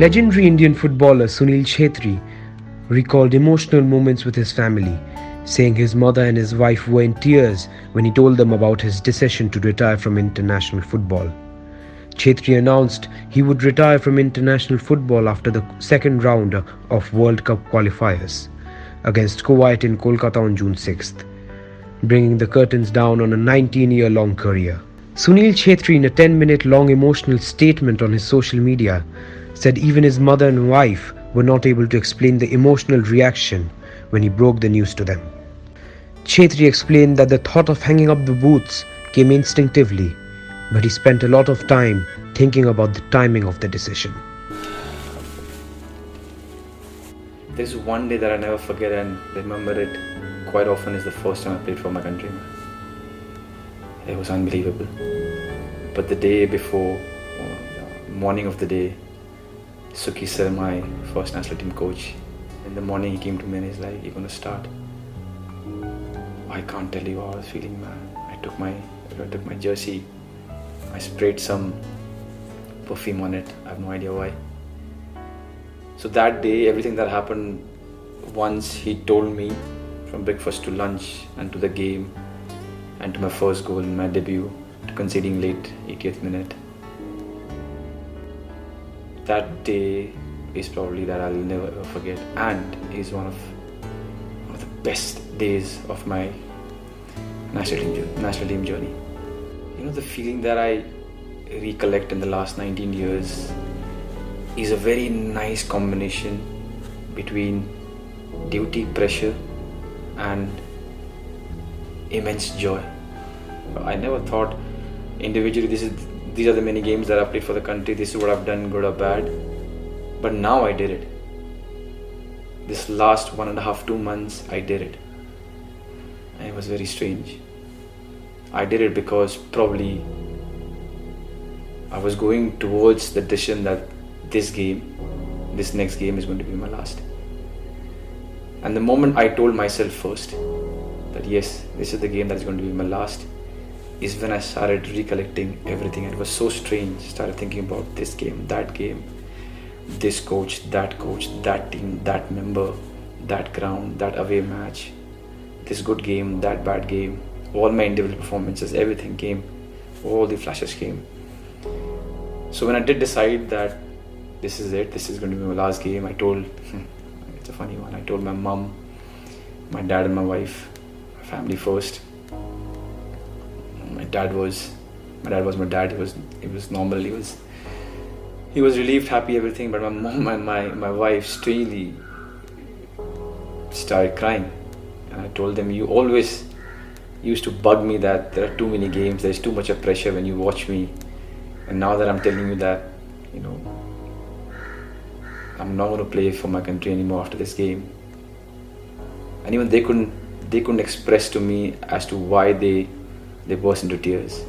Legendary Indian footballer Sunil Chhetri recalled emotional moments with his family, saying his mother and his wife were in tears when he told them about his decision to retire from international football. Chhetri announced he would retire from international football after the second round of World Cup qualifiers against Kuwait in Kolkata on June 6th, bringing the curtains down on a 19-year-long career. Sunil Chhetri, in a 10-minute long emotional statement on his social media, said even his mother and wife were not able to explain the emotional reaction when he broke the news to them. Chhetri explained that the thought of hanging up the boots came instinctively, but he spent a lot of time thinking about the timing of the decision. There's one day that I never forget and remember it quite often is the first time I played for my country. It was unbelievable. But the day before, the morning of the day, Suki sir, my first national team coach, in the morning he came to me and he's like, "You're gonna start." I can't tell you how I was feeling, man. I took my jersey, I sprayed some perfume on it. I have no idea why. So that day, everything that happened, once he told me from breakfast to lunch and to the game and to my first goal in my debut, to conceding late 80th minute. That day is probably that I'll never ever forget, and is one of the best days of my national team journey. You know, the feeling that I recollect in the last 19 years is a very nice combination between duty, pressure and immense joy. I never thought individually these are the many games that I've played for the country, this is what I've done, good or bad. But now I did it. This last 1.5, 2 months, I did it. And it was very strange. I did it because probably I was going towards the decision that this next game is going to be my last. And the moment I told myself first that yes, this is the game that is going to be my last, is when I started recollecting everything. It was so strange. Started thinking about this game, this coach, that team, that member, that ground, that away match, this good game, that bad game, all my individual performances, everything came, all the flashes came. So when I did decide that this is it, this is going to be my last game, I told, it's a funny one, I told my mom, my dad and my wife, my family first. My dad was my dad. He was normal. He was relieved, happy, everything. But my mom and my wife strangely started crying, and I told them, "You always used to bug me that there are too many games. There's too much of pressure when you watch me, and now that I'm telling you that, you know, I'm not going to play for my country anymore after this game." And even they couldn't express to me as to why they burst into tears.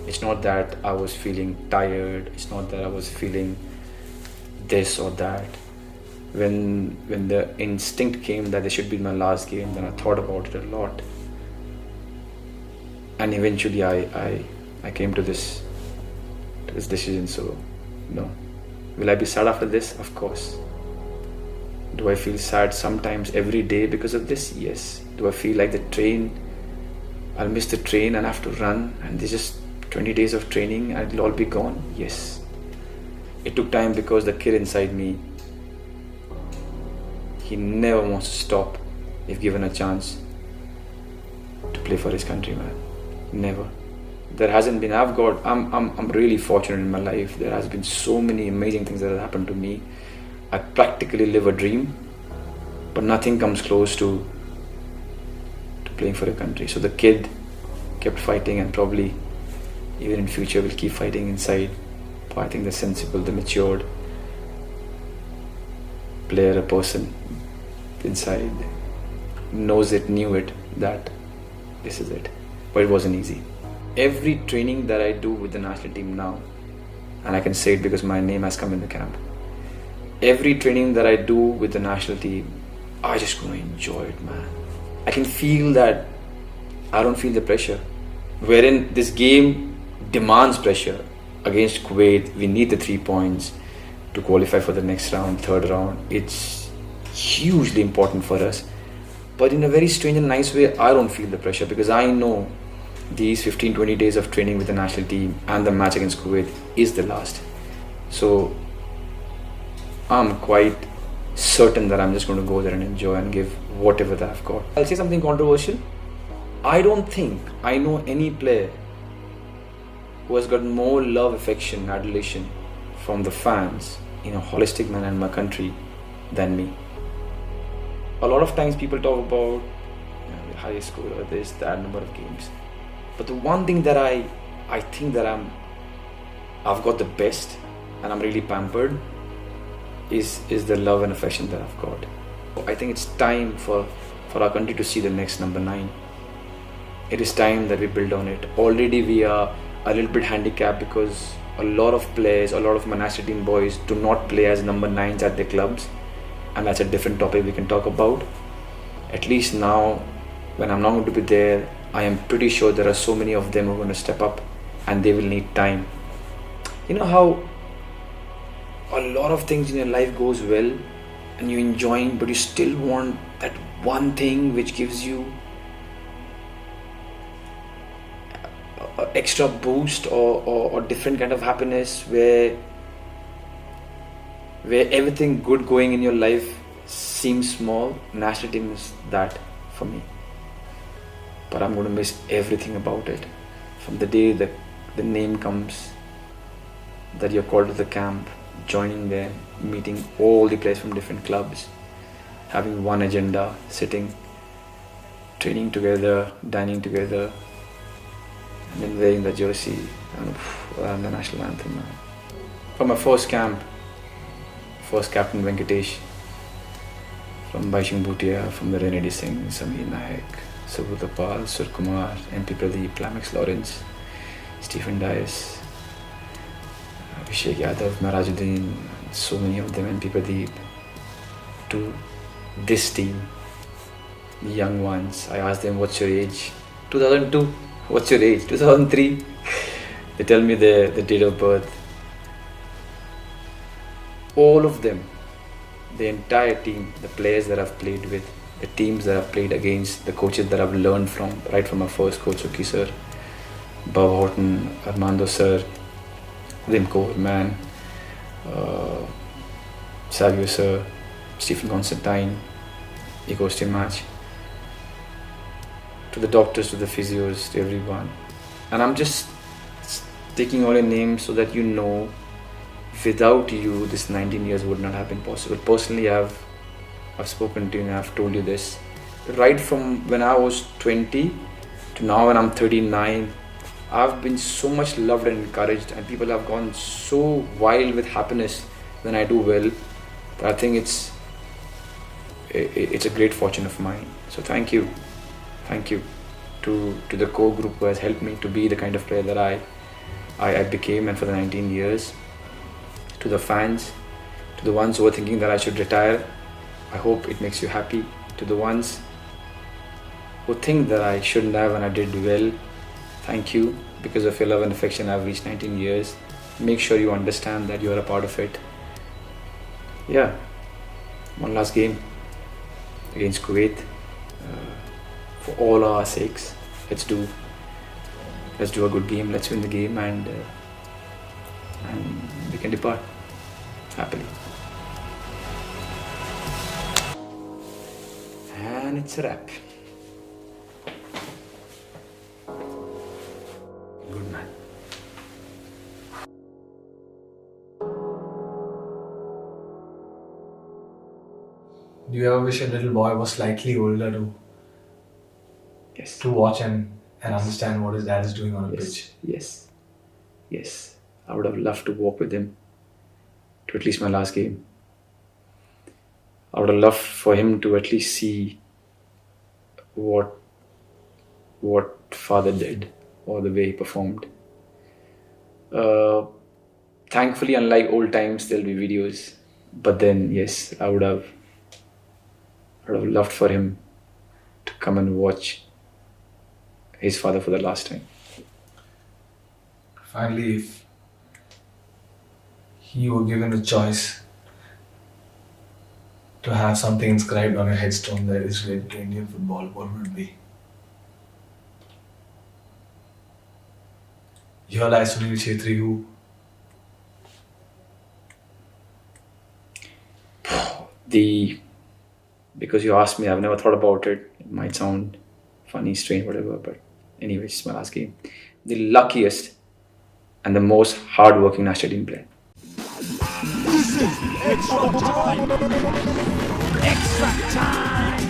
It's not that I was feeling tired, it's not that I was feeling this or that. When the instinct came that this should be my last game, then I thought about it a lot. And eventually I came to this decision. So, no. Will I be sad after this? Of course. Do I feel sad sometimes every day because of this? Yes. Do I feel like I'll miss the train and have to run, and there's just 20 days of training and it'll all be gone? Yes. It took time because the kid inside me, he never wants to stop if given a chance to play for his country, man. Never. There hasn't been, I'm really fortunate in my life. There has been so many amazing things that have happened to me. I practically live a dream, but nothing comes close to playing for a country. So the kid kept fighting, and probably even in future will keep fighting inside. But I think the sensible, the matured player, a person inside knew it, that this is it. But it wasn't easy. Every training that I do with the national team now, and I can say it because my name has come in the camp, every training that I do with the national team, I just gonna enjoy it, man. I can feel that I don't feel the pressure. Wherein this game demands pressure. Against Kuwait, we need the 3 points. to qualify for the next round, third round. It's hugely important for us. But in a very strange and nice way, I don't feel the pressure because I know these 15-20 days of training with the national team and the match against Kuwait is the last. So I'm quite certain that I'm just going to go there and enjoy and give whatever that I've got. I'll say something controversial. I don't think I know any player who has got more love, affection, adulation from the fans in a holistic manner in my country than me. A lot of times people talk about the highest score or this, that number of games. But the one thing that I think that I've got the best and I'm really pampered is the love and affection that I've got. I think it's time for our country to see the next number 9. It is time that we build on it. Already we are a little bit handicapped because a lot of players, a lot of my national team boys do not play as number 9s at their clubs, and that's a different topic we can talk about. At least now, when I'm not going to be there, I am pretty sure there are so many of them who are going to step up and they will need time. You know how a lot of things in your life goes well and you're enjoying, but you still want that one thing which gives you a extra boost or different kind of happiness where everything good going in your life seems small. National team is that for me. But I'm going to miss everything about it. From the day that the name comes, that you're called to the camp, joining there, meeting all the players from different clubs, having one agenda, sitting, training together, dining together, and then wearing the jersey and the national anthem. From my first camp, first captain Venkatesh, from Baishing Bhutia, from the Renedy Singh, Sameer Naik, Subhutapal, Surkumar, MP Pradeep, Lamex Lawrence, Stephen Dias, Abhishek Yadav, Marajuddin, so many of them, MP Pradeep, to this team, the young ones. I asked them, what's your age? 2002, what's your age? 2003, they tell me the date of birth. All of them, the entire team, the players that I've played with, the teams that I've played against, the coaches that I've learned from, right from my first coach, Suki sir, Bob Horton, Armando sir, Limco, man, Savio sir, Stephen Constantine, Egostian match, to the doctors, to the physios, to everyone. And I'm just taking all your names so that you know, without you, this 19 years would not have been possible. Personally, I've spoken to you and I've told you this. Right from when I was 20 to now when I'm 39, I've been so much loved and encouraged, and people have gone so wild with happiness when I do well. But I think it's a great fortune of mine. So thank you to the core group who has helped me to be the kind of player that I became, and for the 19 years. To the fans, to the ones who are thinking that I should retire, I hope it makes you happy. To the ones who think that I shouldn't have and I did well, thank you. Because of your love and affection, I've reached 19 years. Make sure you understand that you're a part of it. Yeah, one last game against Kuwait. For all our sakes, let's do a good game. Let's win the game and we can depart happily. And it's a wrap. Good man. Do you ever wish a little boy was slightly older Yes. to watch and understand what his dad is doing on a pitch? Yes. I would have loved to walk with him to at least my last game. I would have loved for him to at least see what father did or the way he performed. Thankfully, unlike old times, there'll be videos. But then, yes, I would have loved for him to come and watch his father for the last time. Finally, if you were given a choice to have something inscribed on your headstone that is related to Indian football, what would it be? Here lies Sunil Chhetri, who because you asked me, I've never thought about it. It might sound funny, strange, whatever, but anyways, it's my last game. The luckiest and the most hardworking national team player. Extra time! Extra time!